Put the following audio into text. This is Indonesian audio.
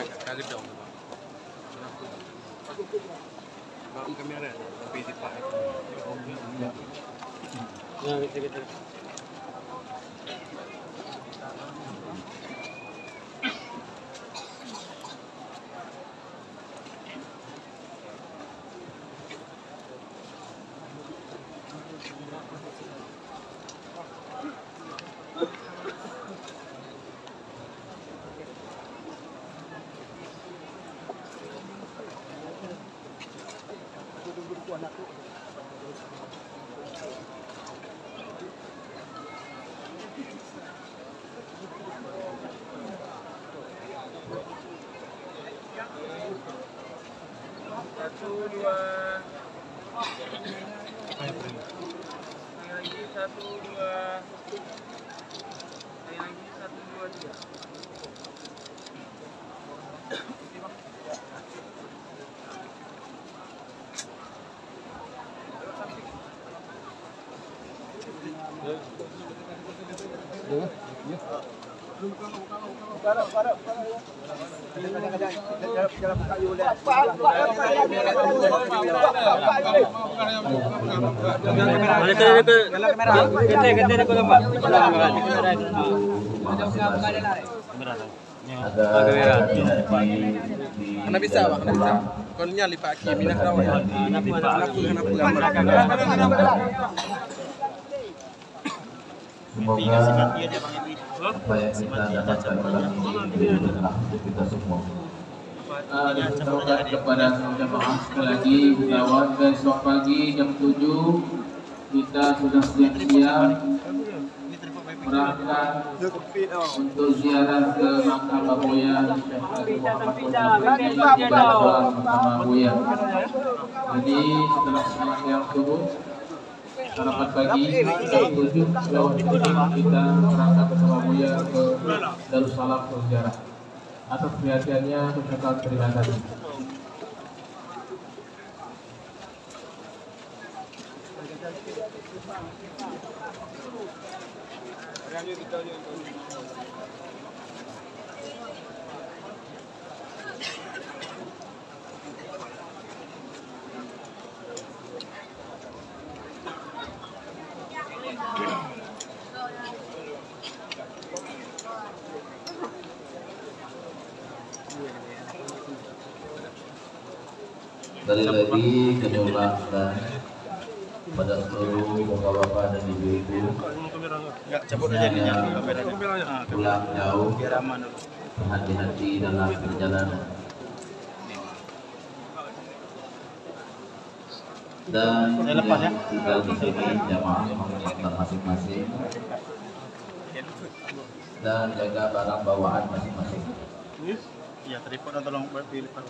agak kaget dong. Bang kamera tapi di Pak. Nah, gitu. Anda bisa, Pak. Anda bisa. Kau nyali Pak Kim, minat rawan. Semoga apa yang kita dapatkan malam ini adalah untuk kita semua. Kita ucapkan kepada jemaah sekali lagi bahwa besok pagi jam 7 kita sudah siap-siap berangkat untuk ziarah ke makam Babuya Syekh Abu Muhammad bersama Buya. Jadi setelah salat yang subuh sarapan pagi jam 7 lewat kita berangkat bersama Buya ke Darussalam berziarah. Atas perhatiannya ucapkan terima kasih. Sekali lagi kami ucapkan pada seluruh bapak-bapak dan ibu-ibu pulang jauh, berhati-hati dalam perjalanan. Dan yang tinggal di sini jamaah mengingatkan masing-masing dan jaga barang bawaan masing-masing. Ya, tripod tolong pilih Pak.